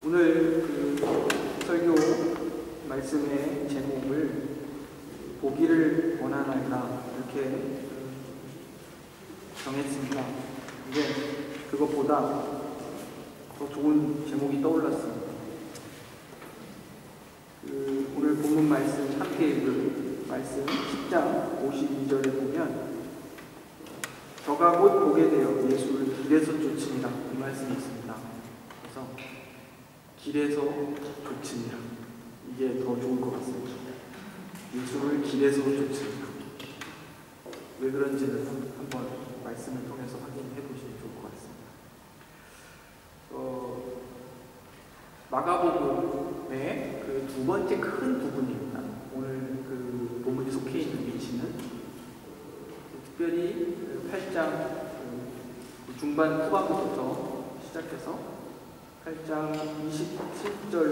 오늘 그 설교 말씀의 제목을 보기를 원하나이다 이렇게 정했습니다. 근데 그것보다 더 좋은 제목이 떠올랐습니다. 오늘 본문 말씀 함께 읽을 말씀 10장 52절에 보면 저가 곧 보게 되어 예수를 길에서 쫓으니라 이 말씀이 있습니다. 그래서 길에서 쫓으니라 이게 더 좋을 것 같습니다. 예수를 길에서 쫓으니라. 왜 그런지는 한번 말씀을 통해서 확인해 보시면 좋을 것 같습니다. 마가복음의 그 두 번째 큰 부분입니다. 오늘 그 본문이 속해 있는 위치는 특별히 8장 중반 후반부터 시작해서 8장 27절로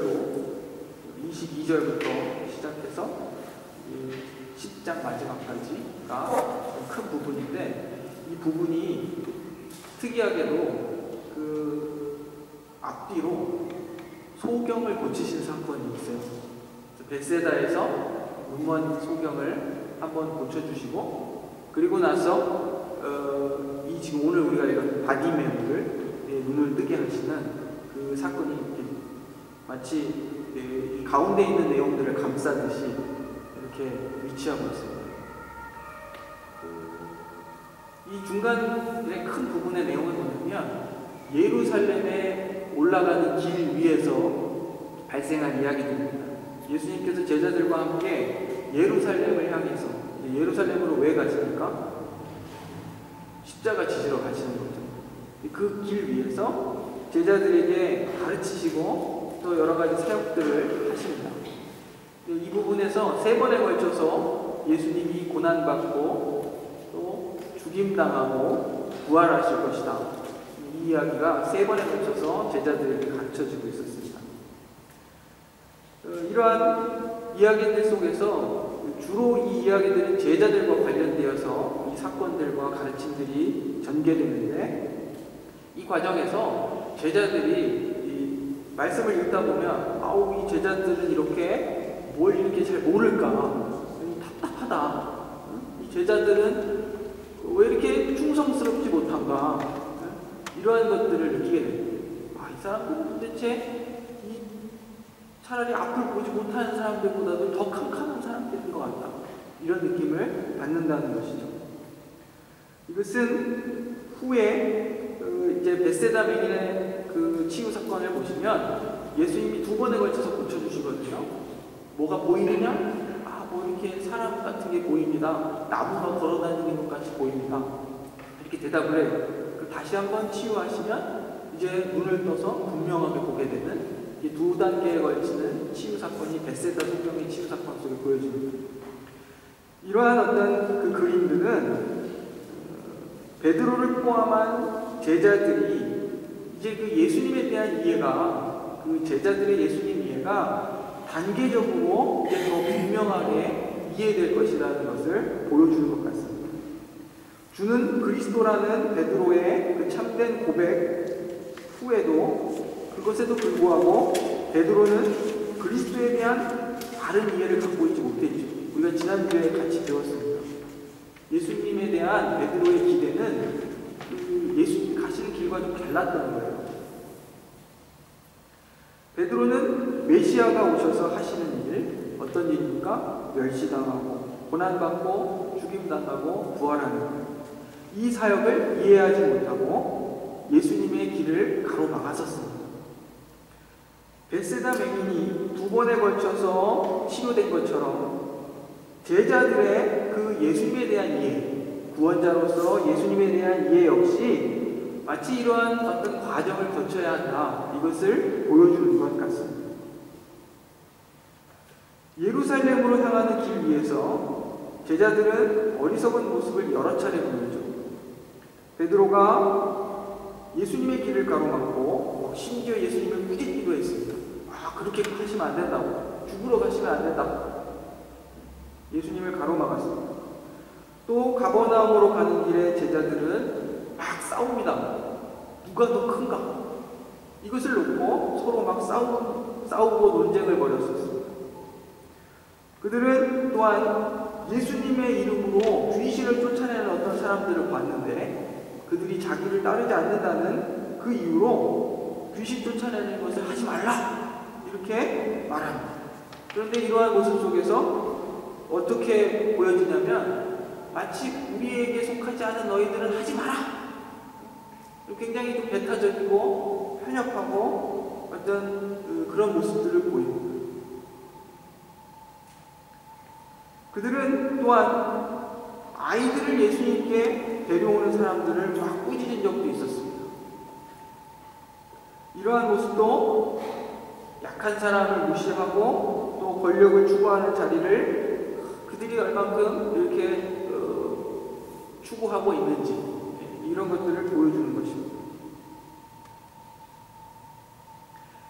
22절부터 시작해서 10장 마지막까지가 큰 부분인데, 이 부분이 특이하게도 그 앞뒤로 소경을 고치신 사건이 있어요. 벳세다에서 눈먼 소경을 한번 고쳐주시고, 그리고 나서 이 지금 오늘 우리가 이런 바디메오를 눈을 뜨게 하시는 그 사건이 이렇게 마치 이 가운데 있는 내용들을 감싸듯이 이렇게 위치하고 있습니다. 이 중간의 큰 부분의 내용을 보면 예루살렘에 올라가는 길 위에서 발생한 이야기들입니다. 예수님께서 제자들과 함께 예루살렘을 향해서, 예루살렘으로 왜 가십니까? 십자가 지시러 가시는 거죠. 그 길 위에서 제자들에게 가르치시고 또 여러 가지 사역들을 하십니다. 이 부분에서 세 번에 걸쳐서 예수님이 고난받고 또 죽임당하고 부활하실 것이다. 이 이야기가 세 번에 걸쳐서 제자들에게 가르쳐지고 있었습니다. 이러한 이야기들 속에서 주로 이 이야기들은 제자들과 관련되어서 이 사건들과 가르침들이 전개되는데, 이 과정에서 제자들이 이 말씀을 읽다 보면 이 제자들은 이렇게 뭘 이렇게 잘 모를까, 답답하다, 이 제자들은 왜 이렇게 충성스럽지 못한가, 이러한 것들을 느끼게 됩니다. 이 사람들은 도대체 차라리 앞을 보지 못하는 사람들보다도 더 캄캄한 사람들인 것 같다, 이런 느낌을 받는다는 것이죠. 이것은 후에 이제 벳세다 맹인의 그 치유 사건을 보시면 예수님이 두 번에 걸쳐서 고쳐주시거든요. 뭐가 보이느냐? 뭐 이렇게 사람 같은 게 보입니다. 나무가 걸어다니는 것 같이 보입니다. 이렇게 대답을 해요. 다시 한번 치유하시면 이제 눈을 떠서 분명하게 보게 되는 이 두 단계에 걸치는 치유 사건이 벳세다 소경의 치유 사건 속에 보여집니다. 이러한 어떤 그 그림들은 베드로를 포함한 제자들이 이제 그 예수님에 대한 이해가, 그 제자들의 예수님 이해가 단계적으로 이제 더 분명하게 이해될 것이라는 것을 보여주는 것 같습니다. 주는 그리스도라는 베드로의 그 참된 고백 후에도, 그것에도 불구하고 베드로는 그리스도에 대한 바른 이해를 갖고 있지 못했죠. 우리가 지난주에 같이 배웠습니다. 예수님에 대한 베드로의 기대는 예수님 가시는 길과 좀 달랐던 거예요. 베드로는 메시아가 오셔서 하시는 일, 어떤 일입니까? 멸시당하고 고난받고 죽임당하고 부활하는 거예요. 이 사역을 이해하지 못하고 예수님의 길을 가로막았었습니다. 벳세다 맹인이 두 번에 걸쳐서 치료된 것처럼 제자들의 그 예수님에 대한 이해, 구원자로서 예수님에 대한 이해 역시 마치 이러한 어떤 과정을 거쳐야 한다, 이것을 보여주는 것 같습니다. 예루살렘으로 향하는 길 위에서 제자들은 어리석은 모습을 여러 차례 보이죠. 베드로가 예수님의 길을 가로막고 심지어 예수님을 꾸짖기도 했습니다. 그렇게 하시면 안 된다고, 죽으러 가시면 안 된다고 예수님을 가로막았습니다. 또 가버나움으로 가는 길에 제자들은 막 싸웁니다. 누가 더 큰가? 이것을 놓고 서로 막 싸우고 논쟁을 벌였었습니다. 그들은 또한 예수님의 이름으로 귀신을 쫓아내는 어떤 사람들을 봤는데 그들이 자기를 따르지 않는다는 그 이유로 귀신 쫓아내는 것을 하지 말라 이렇게 말합니다. 그런데 이러한 모습 속에서 어떻게 보여지냐면 마치 우리에게 속하지 않은 너희들은 하지 마라. 굉장히 좀 배타적이고 편협하고 어떤 그런 모습들을 보입니다. 그들은 또한 아이들을 예수님께 데려오는 사람들을 막 꾸짖은 적도 있었습니다. 이러한 모습도 약한 사람을 무시하고 또 권력을 추구하는 자리를 그들이 얼만큼 이렇게 추구하고 있는지 이런 것들을 보여주는 것입니다.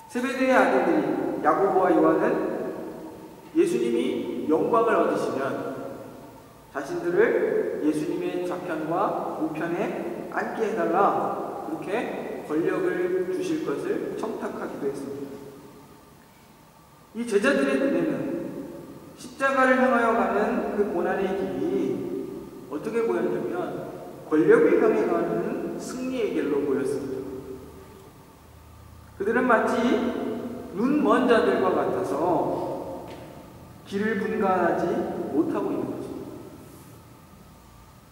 세베대의 아들들이 야고보와 요한은 예수님이 영광을 얻으시면 자신들을 예수님의 좌편과 우편에 앉게 해달라 그렇게 권력을 주실 것을 청탁하기도 했습니다. 이 제자들의 눈에는 십자가를 향하여 가는 그 고난의 길이 어떻게 보였냐면 권력을 향해 가는 승리의 길로 보였습니다. 그들은 마치 눈 먼 자들과 같아서 길을 분간하지 못하고 있는 것입니다.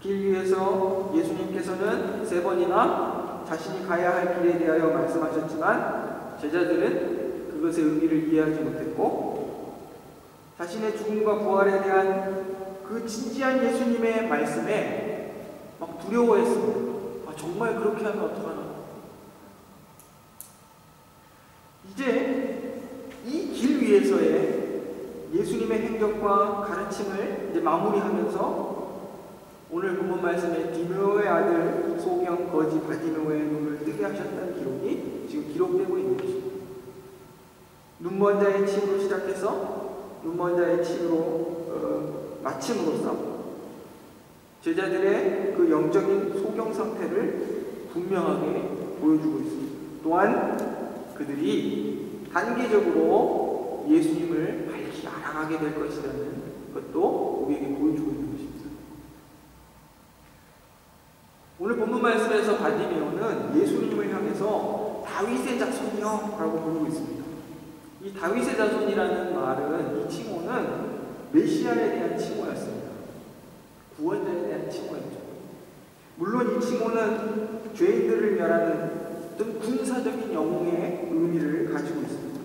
길 위에서 예수님께서는 3번이나 자신이 가야 할 길에 대하여 말씀하셨지만 제자들은 그것의 의미를 이해하지 못했고 자신의 죽음과 부활에 대한 그 진지한 예수님의 말씀에 막 두려워했습니다. 정말 그렇게 하면 어떡하나. 이제 이 길 위에서의 예수님의 행적과 가르침을 이제 마무리하면서 오늘 본문 말씀에 디메오의 아들 소경 거지 바디메오의 눈을 뜨게 하셨다는 기록이 지금 기록되고 있는 것입니다. 눈먼 자의 침으로 시작해서 눈먼 자의 침으로 마침으로써 제자들의 그 영적인 소경 상태를 분명하게 보여주고 있습니다. 또한 그들이 단계적으로 예수님을 밝히 알아가게 될 것이라는 것도 우리에게 보여주고 있는 것입니다. 오늘 본문 말씀에서 바디메오는 예수님을 향해서 다윗의 자손이요 라고 부르고 있습니다. 이 다윗의 자손이라는 말은 이 칭호는 메시아에 대한 칭호였습니다. 구원자에 대한 칭호였죠. 물론 이 칭호는 죄인들을 멸하는 어떤 군사적인 영웅의 의미를 가지고 있습니다.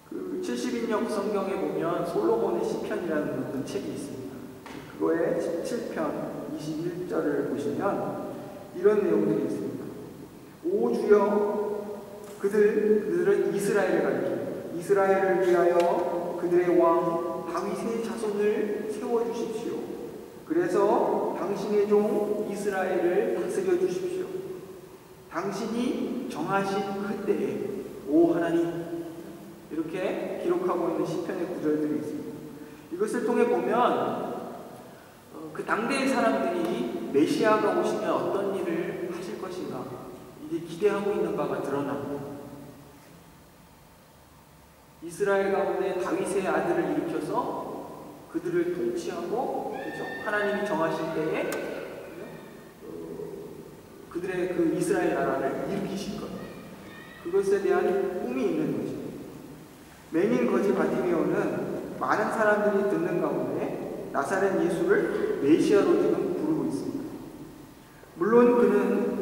그 70인역 성경에 보면 솔로몬의 시편이라는 어떤 책이 있습니다. 그거의 17편 21절을 보시면 이런 내용들이 있습니다. 오 주여 그들은 이스라엘을 가리킵니다. 이스라엘을 위하여 그들의 왕 다윗의 자손을 세워주십시오. 그래서 당신의 종 이스라엘을 다스려 주십시오. 당신이 정하신 그때에 오 하나님 이렇게 기록하고 있는 시편의 구절들이 있습니다. 이것을 통해 보면 그 당대의 사람들이 메시아가 오시면 어떤 일을 하실 것인가 이제 기대하고 있는 바가 드러납니다. 이스라엘 가운데 다윗의 아들을 일으켜서 그들을 통치하고 그렇죠? 하나님이 정하실 때에 그들의 그 이스라엘 나라를 일으키실 것 그것에 대한 꿈이 있는 것입니다. 맹인 거지 바디메오는 많은 사람들이 듣는 가운데 나사렛 예수를 메시아로 지금 부르고 있습니다. 물론 그는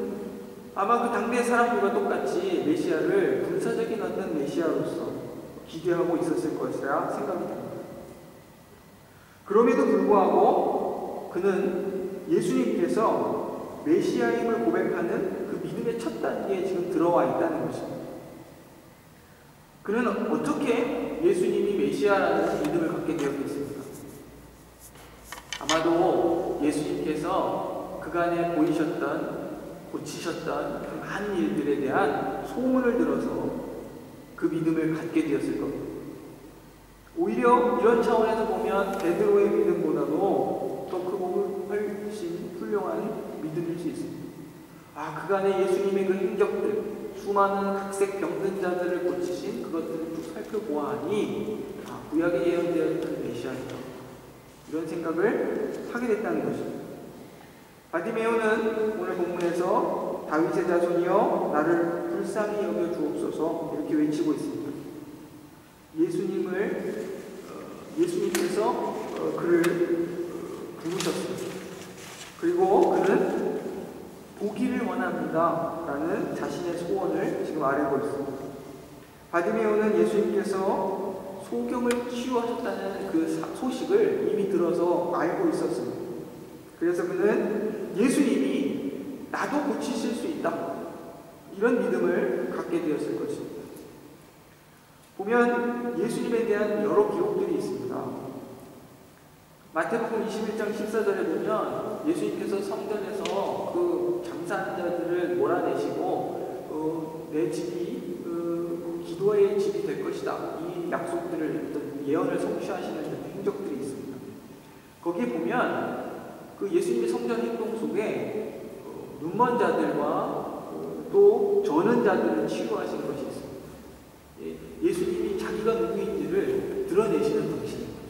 아마 그 당대 사람들과 똑같이 메시아를 군사적인 어떤 메시아로서 기대하고 있었을 것이라 생각이 됩니다. 그럼에도 불구하고 그는 예수님께서 메시아임을 고백하는 그 믿음의 첫 단계에 지금 들어와 있다는 것입니다. 그는 어떻게 예수님이 메시아라는 믿음을 갖게 되었겠습니까? 아마도 예수님께서 그간에 보이셨던 고치셨던 그 많은 일들에 대한 소문을 들어서 그 믿음을 갖게 되었을 겁니다. 오히려 이런 차원에서 보면 베드로의 믿음보다도 더 크고 훨씬 훌륭한 믿음일 수 있습니다. 그간의 예수님의 그 행적들, 수많은 각색 병든 자들을 고치신 그것들을 쭉 살펴보아하니 구약에 예언되어 있던 메시아이다, 이런 생각을 하게 됐다는 것입니다. 바디메오는 오늘 본문에서 다윗의 자손이여 나를 불쌍히 여겨 주옵소서 이렇게 외치고 있습니다. 예수님께서 그를 부르셨습니다. 그리고 그는 보기를 원합니다 라는 자신의 소원을 지금 아뢰고 있습니다. 바디메오는 예수님께서 소경을 치유하셨다는 그 소식을 이미 들어서 알고 있었습니다. 그래서 그는 예수님이 나도 고치실 수 있다, 이런 믿음을 갖게 되었을 것입니다. 보면 예수님에 대한 여러 기록들이 있습니다. 마태복음 21장 14절에 보면 예수님께서 성전에서 그 장사하는 자들을 몰아내시고 내 집이 기도의 집이 될 것이다, 이 약속들을, 어떤 예언을 성취하시는 행적들이 있습니다. 거기에 보면 그 예수님의 성전 행동 속에 눈먼 자들과 또 저는 자들을 치유하신 것이 있습니다. 예수님이 자기가 누구인지를 드러내시는 방식입니다.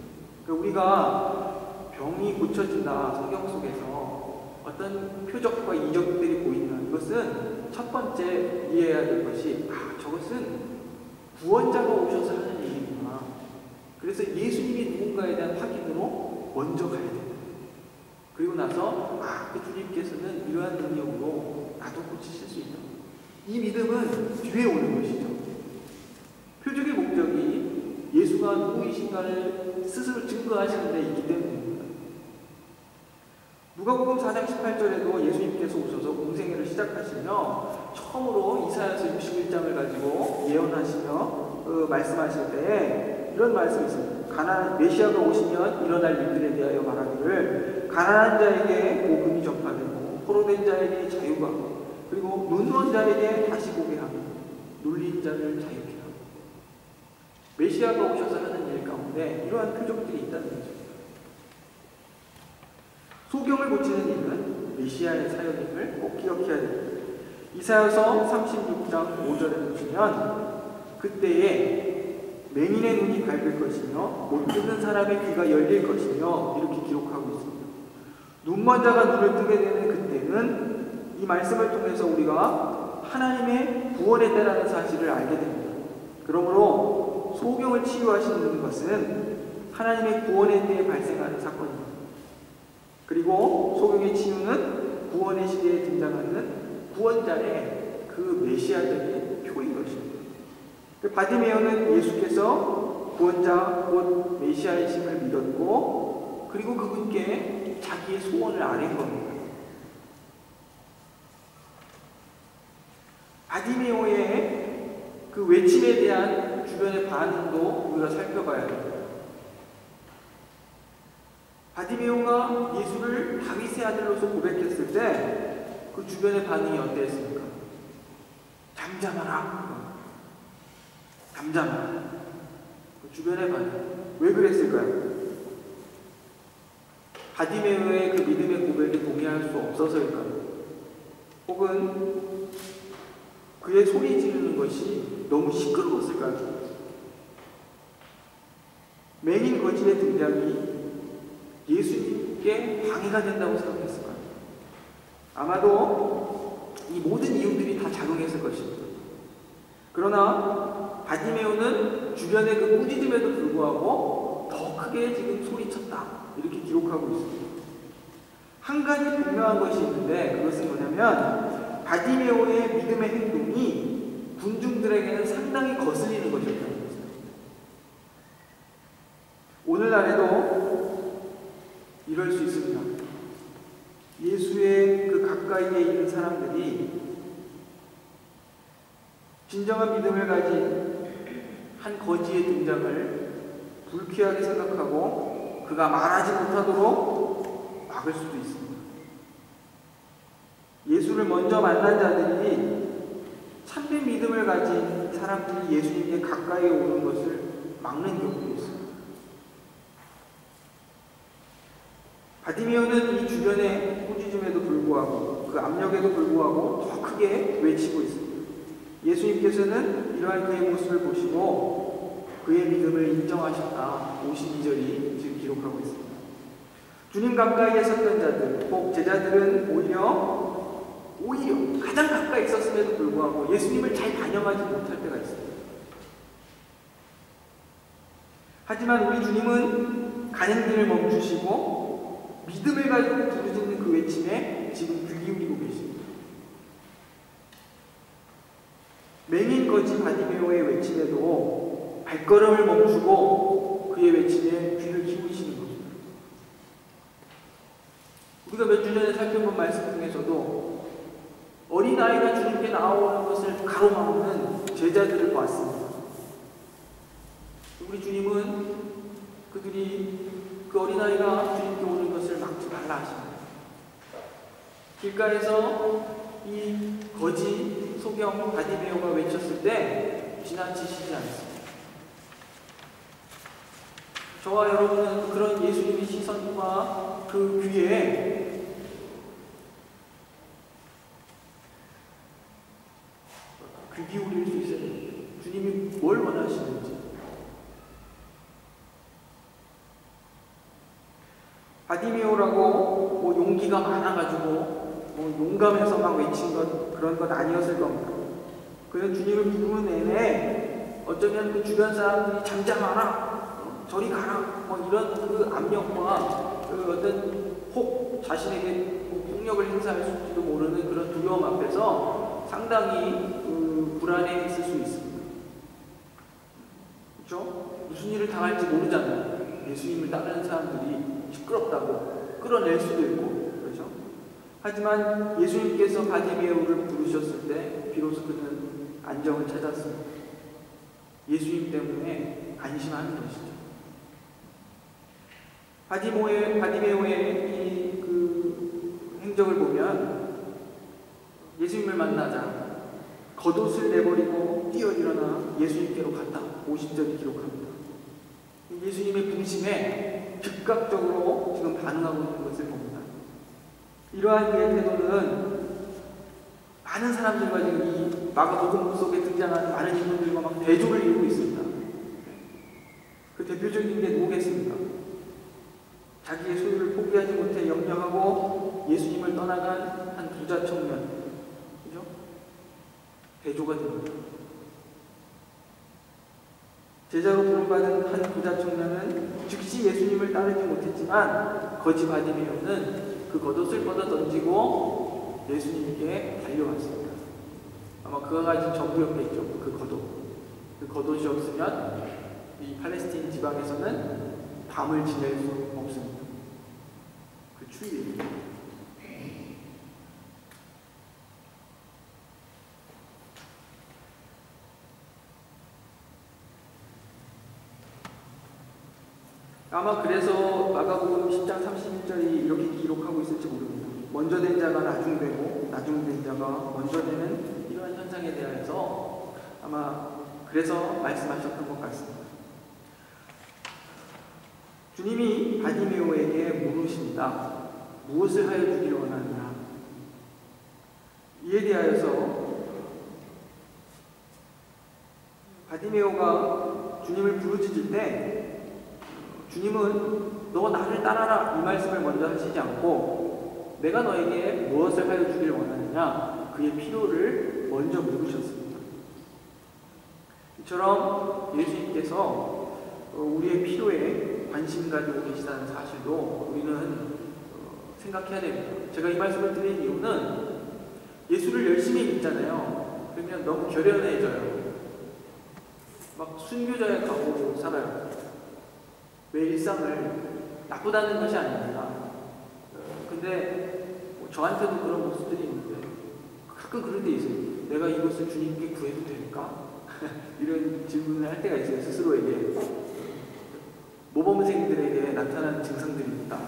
그러니까 우리가 병이 고쳐진다, 성경 속에서 어떤 표적과 이적들이 보인다, 이것은 첫 번째 이해해야 될 것이 저것은 구원자가 오셔서 하는 얘기구나. 그래서 예수님이 누군가에 대한 확인으로 먼저 가야 됩니다. 그리고 나서 그 주님께서는 이러한 능력으로 나도 고치실 수 있다, 이 믿음은 뒤에 오는 것이죠. 표적의 목적이 예수가 누구이신가를 스스로 증거하시는 데 있기 때문입니다. 누가복음 4장 18절에도 예수님께서 오셔서 공생애를 시작하시며 처음으로 이사야서 61장을 가지고 예언하시며 말씀하실 때에 이런 말씀이 있습니다. 메시아가 오시면 일어날 일들에 대하여 말하기를 가난한 자에게 복음이 전파되고 포로된 자에게 자유가, 그리고 눈먼 자에게 다시 보게 하고 눌린 자를 자유케 하고, 메시아가 오셔서 하는 일 가운데 이러한 표적들이 있다는 거죠. 소경을 고치는 일은 메시아의 사역임을 꼭 기억해야 됩니다. 이사야서 36장 5절에 보시면 그때에 맹인의 눈이 밝을 것이며 못 듣는 사람의 귀가 열릴 것이며 이렇게 기록하고 있습니다. 눈먼 자가 눈을 뜨게 되는 그때는 이 말씀을 통해서 우리가 하나님의 구원의 때라는 사실을 알게 됩니다. 그러므로 소경을 치유하시는 것은 하나님의 구원의 때에 발생하는 사건입니다. 그리고 소경의 치유는 구원의 시대에 등장하는 구원자의 그 메시아적인 표인 것입니다. 바디메오는 예수께서 구원자 곧 메시아이심을 믿었고 그리고 그분께 자기의 소원을 아뢰는 겁니다. 바디메오의 그 외침에 대한 주변의 반응도 우리가 살펴봐야 됩니다. 바디메오가 예수를 다윗의 아들로서 고백했을 때 그 주변의 반응이 어땠습니까? 잠잠하라. 잠잠하라. 그 주변의 반응. 왜 그랬을까요? 바디메오의 그 믿음의 고백에 동의할 수 없어서일까요? 혹은 그의 소리 지르는 것이 너무 시끄러웠을까요? 맹인 거지의 등장이 예수님께 방해가 된다고 생각했을까요? 아마도 이 모든 이유들이 다 작용했을 것입니다. 그러나 바디메오는 주변의 그 꾸짖음에도 불구하고 더 크게 지금 소리쳤다, 이렇게 기록하고 있습니다. 한 가지 분명한 것이 있는데 그것은 뭐냐면 바디메오의 믿음의 행동이 군중들에게는 상당히 거슬리는 것이었다는 것입니다. 오늘날에도 이럴 수 있습니다. 예수의 그 가까이에 있는 사람들이 진정한 믿음을 가진 한 거지의 등장을 불쾌하게 생각하고 그가 말하지 못하도록 막을 수도 있습니다. 예수를 먼저 만난 자들이 참된 믿음을 가진 사람들이 예수님께 가까이 오는 것을 막는 경우도 있습니다. 바디메오는 이 주변의 꾸짖음에도 불구하고 그 압력에도 불구하고 더 크게 외치고 있습니다. 예수님께서는 이러한 그의 모습을 보시고 그의 믿음을 인정하셨다. 52절이 지금 기록하고 있습니다. 주님 가까이에 섰던 자들, 꼭 제자들은 오히려 가장 가까이 있었음에도 불구하고 예수님을 잘 반영하지 못할 때가 있습니다. 하지만 우리 주님은 가는 길을 멈추시고 믿음을 가지고 부르짖는 그 외침에 지금 귀 기울이고 계십니다. 맹인 거지 바디메오의 외침에도 발걸음을 멈추고 그의 외침에 귀를 기울이시는 겁니다. 우리가 몇 주 전에 살펴본 말씀 중에서도 어린아이가 주님께 나오는 것을 가로막는 제자들을 보았습니다. 우리 주님은 그들이 그 어린아이가 주님께 오는 것을 막지 말라 하십니다. 길가에서 이 거지 소경 바디메오가 외쳤을 때 지나치시지 않습니다. 저와 여러분은 그런 예수님의 시선과 그 귀에 귀 기울일 수 있어야 됩니다. 주님이 뭘 원하시는지. 바디메오라고 용기가 많아가지고 용감해서 막 외친 그런 것 아니었을 겁니다. 그는 주님을 부르는 내내 어쩌면 그 주변 사람들이 잠잠하라, 저리 가라, 이런 그 압력과 그 어떤 혹 자신에게 폭력을 행사할 수도 모르는 그런 두려움 앞에서 상당히 불안해 있을 수 있습니다. 그렇죠? 무슨 일을 당할지 모르잖아요. 예수님을 따르는 사람들이 시끄럽다고 끌어낼 수도 있고, 그렇죠? 하지만 예수님께서 바디메오를 부르셨을 때 비로소 그는 안정을 찾았습니다. 예수님 때문에 안심하는 것이죠. 바디메오의 이 그 행적을 보면 예수님을 만나자 겉옷을 내버리고 뛰어 일어나 예수님께로 갔다. 50절이 기록합니다. 예수님의 부르심에 즉각적으로 지금 반응하고 있는 것을 봅니다. 이러한 그의 태도는 많은 사람들과 지금 이 마가복음 속에 등장하는 많은 인물들과 막 대조를 이루고 있습니다. 그 대표적인 게 누구겠습니까? 자기의 소유를 포기하지 못해 염려하고 예수님을 떠나간 한 부자 청년, 그죠? 대조가 됩니다. 제자로 부름받은 한 부자 청년은 즉시 예수님을 따르지 못했지만 거지 바디메오는 그 겉옷을 뻗어 던지고 예수님께 달려왔습니다. 아마 그가 가진 전부였겠죠. 그 겉옷. 그 겉옷이 없으면 이 팔레스틴 지방에서는 밤을 지낼 수 없습니다. 그 추위입니다. 아마 그래서 마가복음 10장 31절이 이렇게 기록하고 있을지 모릅니다. 먼저 된 자가 나중되고 나중된 자가 먼저 되는 이러한 현상에 대해서 아마 그래서 말씀하셨던 것 같습니다. 주님이 바디메오에게 물으십니다. 무엇을 하여 주기를 원하느냐? 이에 대하여서 바디메오가 주님을 부르짖을 때 주님은 너 나를 따라라 이 말씀을 먼저 하시지 않고 내가 너에게 무엇을 하여 주길 원하느냐 그의 필요를 먼저 물으셨습니다. 이처럼 예수님께서 우리의 필요에 관심 가지고 계시다는 사실도 우리는 생각해야 됩니다. 제가 이 말씀을 드린 이유는 예수를 열심히 믿잖아요. 그러면 너무 결연해져요. 막 순교자의 각오로 살아요. 내 일상을 나쁘다는 것이 아닙니다. 근데 저한테도 그런 모습들이 있는데 가끔 그럴 때 있어요. 내가 이것을 주님께 구해도 될까? 이런 질문을 할 때가 있어요. 스스로에게. 모범생들에게 나타나는 증상들입니다.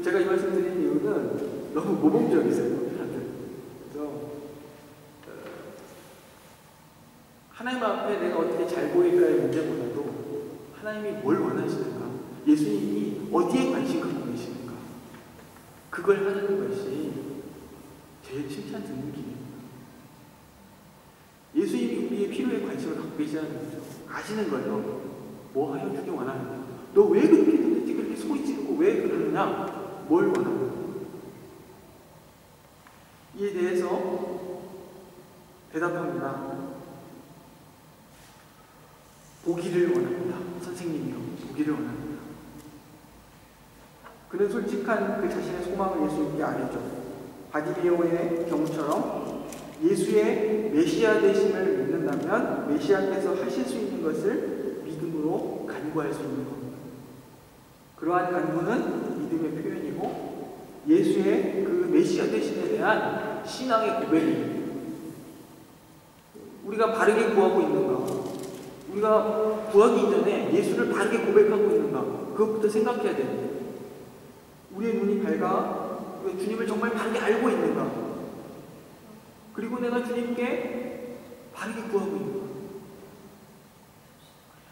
제가 이 말씀 드린 이유는 너무 모범적이세요. 그래서 하나님 앞에 내가 어떻게 잘 보일까의 문제보다도 하나님이 뭘 원하시는가, 예수님이 어디에 관심 갖고 계시는가, 그걸 하는 것이 제 칭찬 듣는 길입니다. 예수님이 우리의 필요에 관심을 갖고 계시다는 거죠. 아시는 거예요. 뭐 하여 주기 원하느냐? 너 왜 그렇게 도대체 그렇게 소리 지르고 왜 그러느냐? 뭘 원하느냐? 이에 대해서 대답합니다. 보기를 원합니다. 선생님이요. 보기를 원합니다. 그는 솔직한 그 자신의 소망을 예수님께 아뢰죠. 바디메오의 경우처럼 예수의 메시아 되심을 믿는다면 메시아께서 하실 수 있는 것을 믿음으로 간구할 수 있는 겁니다. 그러한 간구는 믿음의 표현이고 예수의 그 메시아 되심에 대한 신앙의 고백입니다. 우리가 바르게 구하고 있는가? 우리가 구하기 이전에 예수를 바르게 고백하고 있는가? 그것부터 생각해야 됩니다. 우리의 눈이 밝아 주님을 정말 바르게 알고 있는가? 그리고 내가 주님께 바르게 구하고 있는가?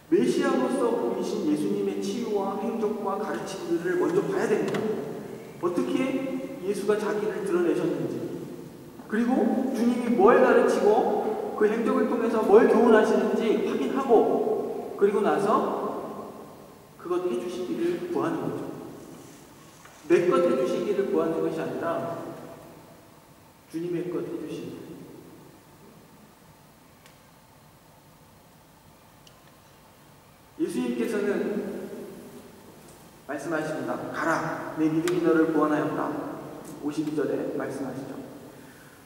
메시아로서 보이신 예수님의 치유와 행적과 가르침들을 먼저 봐야 됩니다. 어떻게 예수가 자기를 드러내셨는지, 그리고 주님이 뭘 가르치고 그 행적을 통해서 뭘 교훈하시는지 확인하고, 그리고 나서 그것 해주시기를 구하는 거죠. 내 것 해주시기를 구하는 것이 아니라 주님의 것 해주시기. 예수님께서는 말씀하십니다. 가라, 내 믿음이 너를 구원하였다. 52절에 말씀하시죠.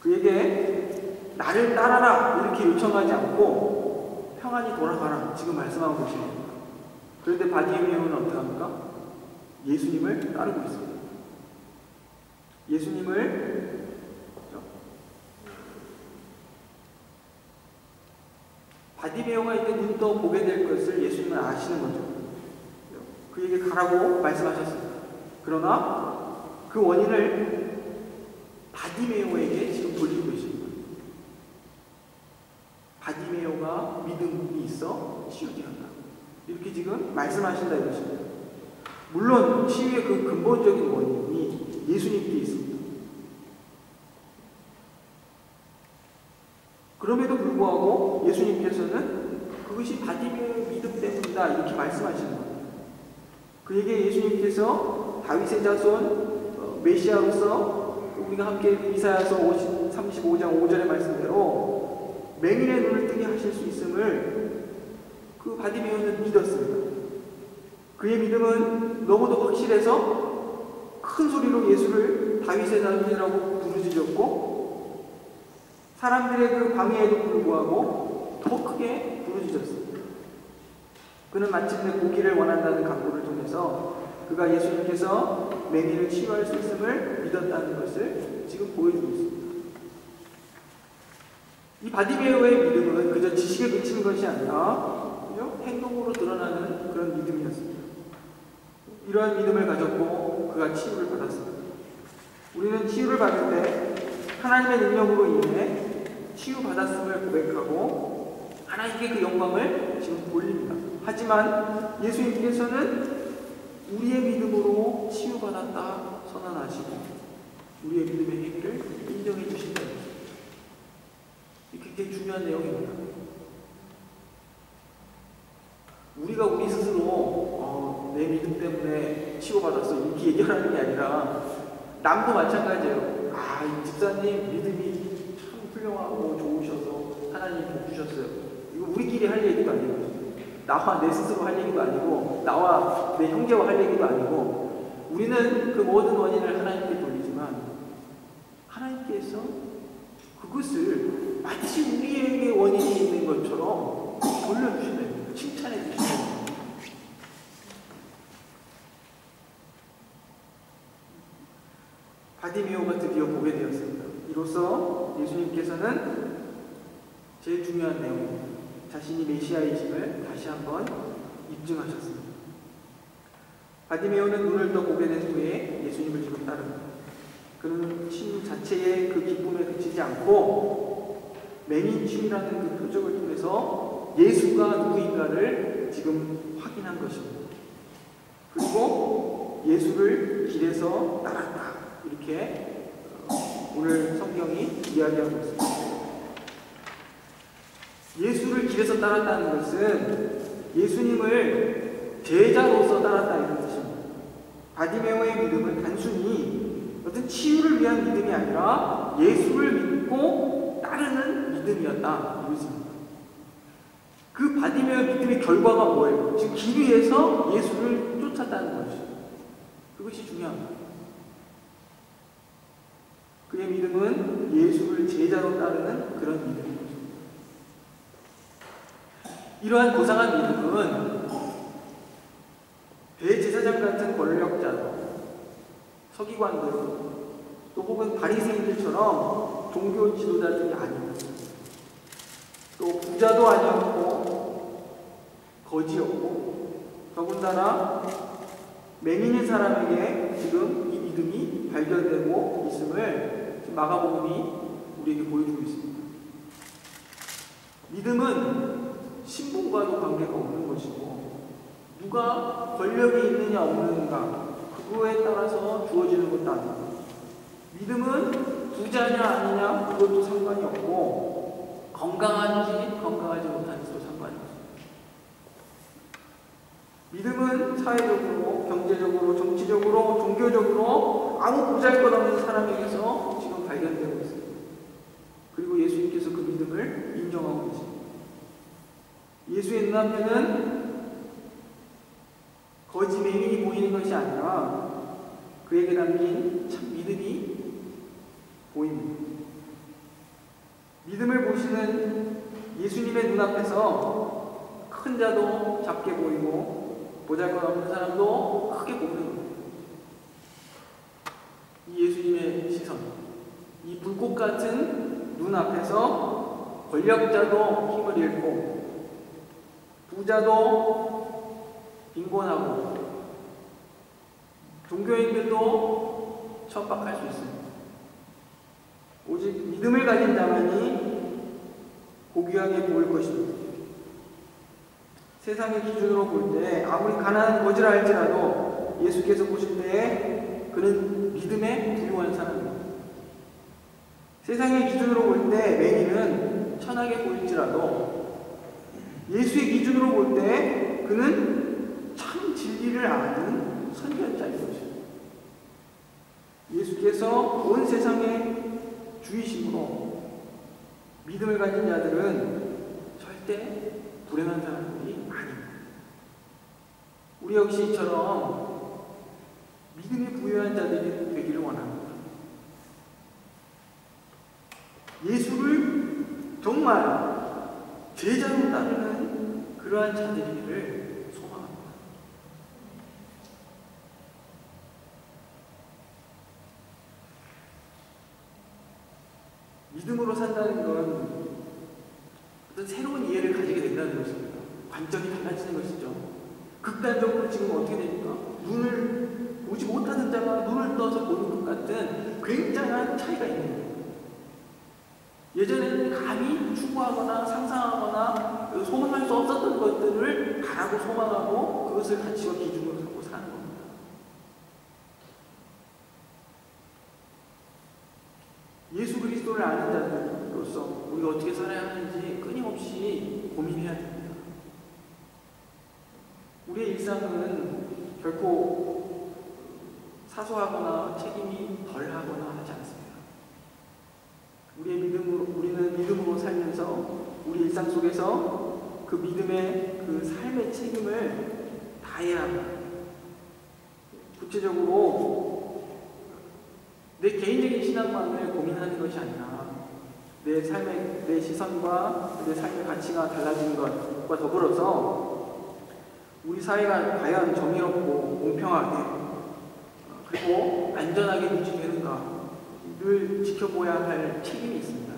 그에게 나를 따라라 이렇게 요청하지 않고 평안히 돌아가라 지금 말씀하고 계십니다. 그런데 바디메오는 어떻게 합니까? 예수님을 따르고 있습니다. 예수님을 바디메오가 이때 눈 떠 보게 될 것을 예수님은 아시는 거죠. 그에게 가라고 말씀하셨습니다. 그러나 그 원인을 바디메오에게 지금 돌리고 계십니다. 바디메오가 믿음이 있어 치유되었다. 이렇게 지금 말씀하신다 이것입니다. 물론 치유의 그 근본적인 원인이 예수님께 있습니다. 그럼에도 불구하고 예수님께서는 그것이 바디메오의 믿음 때문이다 이렇게 말씀하시는 겁니다. 그에게 예수님께서 다윗의 자손 메시아로서 우리가 함께 이사야서 35장 5절의 말씀대로 맹인의 눈을 뜨게 하실 수 있음을 그 바디메오는 믿었습니다. 그의 믿음은 너무도 확실해서 큰 소리로 예수를 다윗의 자손이라고 부르짖었고 사람들의 그 방해에도 불구하고 더 크게 부르짖었습니다. 그는 마침내 보기를 원한다는 간구를 통해서 그가 예수님께서 맹인을 치유할 수 있음을 믿었다는 것을 지금 보여주고 있습니다. 이 바디메오의 믿음은 그저 지식에 그치는 것이 아니라 행동으로 드러나는 그런 믿음이었습니다. 이러한 믿음을 가졌고 그가 치유를 받았습니다. 우리는 치유를 받을 때 하나님의 능력으로 인해 치유받았음을 고백하고 하나님께 그 영광을 지금 돌립니다. 하지만 예수님께서는 우리의 믿음으로 치유받았다 선언하시고 우리의 믿음의 행위를 인정해 주신다. 이게 굉장히 중요한 내용입니다. 우리가 우리 스스로 내 믿음 때문에 치유받았어 이렇게 얘기하는 게 아니라 남도 마찬가지예요. 이 집사님 믿음이 참 훌륭하고 좋으셔서 하나님이 복 주셨어요. 이거 우리끼리 할 얘기도 아니고 나와 내 스스로 할 얘기도 아니고 나와 내 형제와 할 얘기도 아니고 우리는 그 모든 원인을 하나님께 돌리지만 하나님께서 그것을 마치 우리에게 원인이 있는 것처럼 돌려주시는 겁니다. 칭찬해 주시는 겁니다. 바디메오가 드디어 보게 되었습니다. 이로써 예수님께서는 제일 중요한 내용, 자신이 메시아이심을 다시 한번 입증하셨습니다. 바디메오는 눈을 떠 보게 된 후에 예수님을 지금 따릅니다. 그는 치유 자체의 그 기쁨에 그치지 않고 맹인 치유라는 그 표적을 통해서 예수가 누구인가를 지금 확인한 것입니다. 그리고 예수를 길에서 따랐다. 이렇게 오늘 성경이 이야기하고 있습니다. 예수를 길에서 따랐다는 것은 예수님을 제자로서 따랐다 이런 뜻입니다. 바디메오의 믿음은 단순히 어떤 치유를 위한 믿음이 아니라 예수를 믿고 따르는 믿음이었다 이것입니다. 그 바디메오의 믿음의 결과가 뭐예요? 지금 길 위에서 예수를 쫓았다는 것이죠. 그것이 중요합니다. 그의 믿음은 예수를 제자로 따르는 그런 믿음인 거죠. 이러한 고상한 믿음은 대제사장 같은 권력자들, 서기관들, 또 혹은 바리새인들처럼 종교 지도자들이 아닙니다. 또 부자도 아니었고 거지였고 더군다나 맹인의 사람에게 지금 이 믿음이 발견되고 있음을 마가복음이 우리에게 보여주고 있습니다. 믿음은 신분과도 관계가 없는 것이고 누가 권력이 있느냐 없는가 그거에 따라서 주어지는 것도 아닙니다. 믿음은 부자냐 아니냐 그것도 상관이 없고 건강한지 건강하지 못한지도 상관이 없습니다. 믿음은 사회적으로, 경제적으로, 정치적으로, 종교적으로 아무 보잘것없는 사람에게서 지금 발견되고 있습니다. 그리고 예수님께서 그 믿음을 인정하고 계십니다. 예수의 눈앞에는 거지 맹인이 보이는 것이 아니라 그에게 담긴 참 믿음이 보입니다. 믿음을 보시는 예수님의 눈앞에서 큰 자도 작게 보이고 보잘것없는 사람도 크게 보이는 겁니다. 이 예수님의 시선, 이 불꽃 같은 눈앞에서 권력자도 힘을 잃고 부자도 빈곤하고 종교인들도 천박할 수 있습니다. 오직 믿음을 가진 자만이 고귀하게 보일 것입니다. 세상의 기준으로 볼 때 아무리 가난한 거지라 할지라도 예수께서 보실 때에 그는 믿음에 부유한 사람입니다. 세상의 기준으로 볼 때 맹인은 천하게 보일지라도 예수의 기준으로 볼 때 그는 참 진리를 아는 선견자인 것입니다. 예수께서 온 세상의 주이심으로 믿음을 가진 자들은 절대 불행한 사람들이 아닙니다. 우리 역시 이처럼 믿음이 부유한 자들이 되기를 원합니다. 예수를 정말 제자로 따르는 그러한 자들이기를 소망합니다. 믿음으로 산다는 건 어떤 새로운 이해를 가지게 된다는 것입니다. 관점이 달라지는 것이죠. 극단적으로 지금 어떻게 됩니까? 눈을 보지 못하는 자가 눈을 떠서 보는 것 같은 굉장한 차이가 있는 거예요. 예전에는 감히 추구하거나 상상하거나 소망할 수 없었던 것들을 바라고 소망하고 그것을 가치와 기준으로 삼고 사는 겁니다. 예수 그리스도를 아는 자들로서 우리가 어떻게 살아야 하는지 끊임없이 고민해야 됩니다. 우리의 일상은 결코 사소하거나 책임이 덜하거나 하지 않습니다. 우리는 믿음으로 살면서 우리 일상 속에서 그 믿음의 그 삶의 책임을 다해야 합니다. 구체적으로 내 개인적인 신앙만을 고민하는 것이 아니라 내 삶의 내 시선과 내 삶의 가치가 달라지는 것과 더불어서 우리 사회가 과연 정의롭고 공평하게 그리고 안전하게 유지되는가를 지켜보아야 할 책임이 있습니다.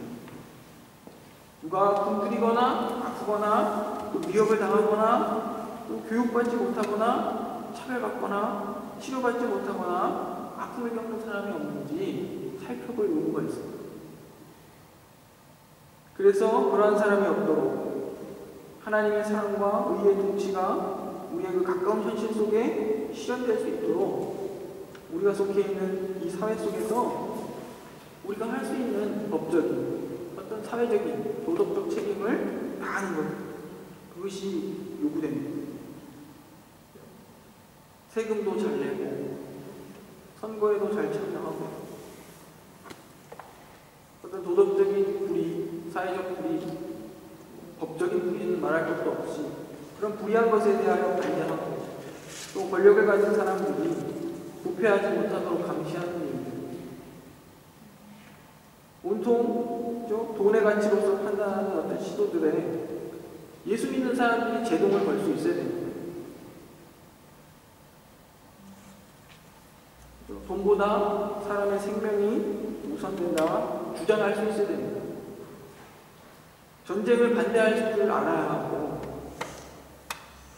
누가 굶주리거나 아프거나 또 위협을 당하거나 또 교육받지 못하거나 차별받거나 치료받지 못하거나 아픔을 겪는 사람이 없는지 살펴볼 의무가 있습니다. 그래서 그러한 사람이 없도록 하나님의 사랑과 의의 통치가 우리의 그 가까운 현실 속에 실현될 수 있도록 우리가 속해 있는 이 사회 속에서 우리가 할 수 있는 법적인 어떤 사회적인 도덕적 책임을 다하는 것, 그것이 요구됩니다. 세금도 잘 내고 선거에도 잘 참여하고 어떤 도덕적인 불의, 사회적 불의, 법적인 불의는 말할 것도 없이 그런 불의한 것에 대하여 반대하고 또 권력을 가진 사람들이 부패하지 못하도록 감시하는 일들, 온통 돈의 가치로서 판단하는 어떤 시도들에 예수 믿는 사람들이 제동을 걸 수 있어야 됩니다. 돈보다 사람의 생명이 우선된다 주장할 수 있어야 됩니다. 전쟁을 반대할 줄 알아야 하고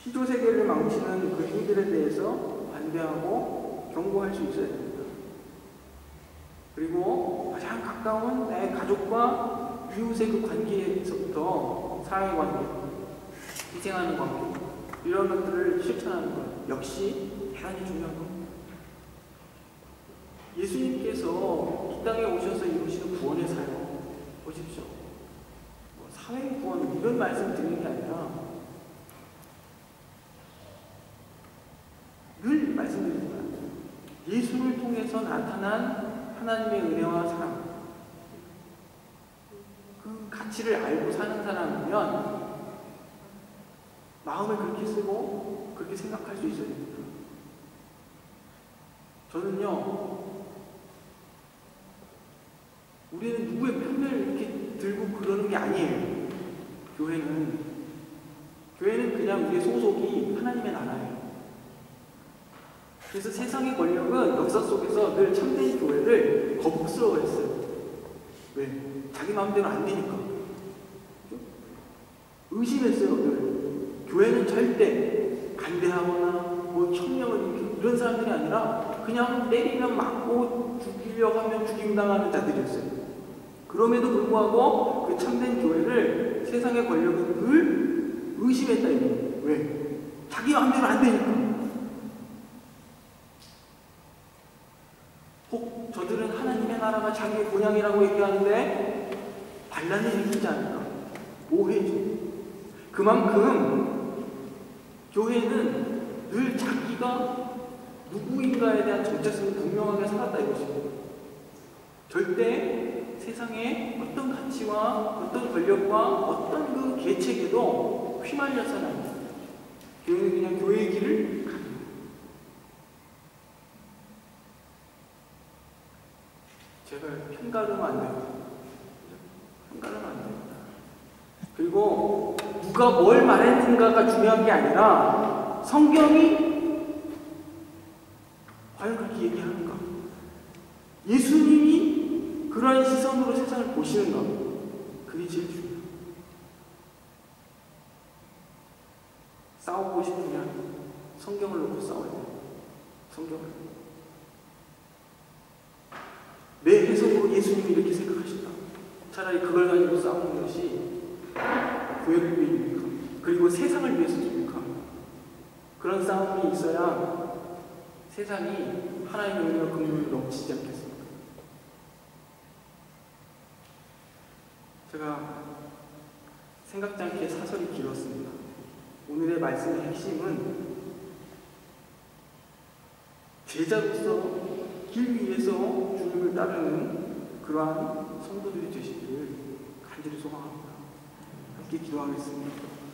시조세계를 망치는 그 행위들에 대해서 반대하고 경고할 수 있어야 됩니다. 그리고 가장 가까운 내 가족과 이웃의 그 관계에서부터 사회관계, 희생하는 관계, 이런 것들을 실천하는 것 역시 대단히 중요한 겁니다. 예수님께서 이 땅에 오셔서 이루시는 구원의 사역 보십시오. 사회 구원 이런 말씀 드리는 게 아니라 늘 말씀드립니다. 예수를 통해서 나타난 하나님의 은혜와 사랑, 그 가치를 알고 사는 사람이면 마음을 그렇게 쓰고 그렇게 생각할 수 있어야 됩니다. 저는요, 우리는 누구의 편을 이렇게 들고 그러는 게 아니에요. 교회는 그냥 우리의 소속이 하나님의 나라예요. 그래서 세상의 권력은 역사 속에서 늘 참된 교회를 거북스러워했어요. 왜? 자기 마음대로 안 되니까. 의심했어요. 늘. 교회는 절대 반대하거나 뭐 혁명을 이런 사람들이 아니라 그냥 때리면 맞고 죽이려고 하면 죽임당하는 자들이었어요. 그럼에도 불구하고 그 참된 교회를 세상의 권력은 늘 의심했다 이거예요. 왜? 자기 마음대로 안 되니까. 혹 저들은 하나님의 나라가 자기의 본향이라고 얘기하는데 반란을 일으키지 않을까? 오해죠. 그만큼 교회는 늘 자기가 누구인가에 대한 정체성을 분명하게 살았다 이것이고, 절대 세상의 어떤 가치와 어떤 권력과 어떤 그 계책에도 휘말려서는 안 됩니다. 교회는 그냥 교회의 길을 갑니다. 제발 편가르면 안 됩니다. 편가르면 안 됩니다. 그리고 누가 뭘 말했는가가 중요한 게 아니라 성경이 과연 그렇게 얘기하는가? 예수님이 그러한 시선으로 세상을 보시는가? 그게 제일 중요해요. 싸우고 싶으면 성경을 놓고 싸워야 돼요. 성경을. 내 해석으로 예수님이 이렇게 생각하신다. 차라리 그걸 가지고 싸우는 것이 교회를 위해 유익합니다. 그리고 세상을 위해서 유익합니다. 그런 싸움이 있어야 세상이 하나님의 은혜와 긍휼을 넘치지 않겠습니까? 제가 생각지 않게 사설이 길었습니다. 오늘의 말씀의 핵심은 제자로서 길 위에서 주님을 따르는 그러한 성도들이 되시기를 간절히 소망합니다. 함께 기도하겠습니다.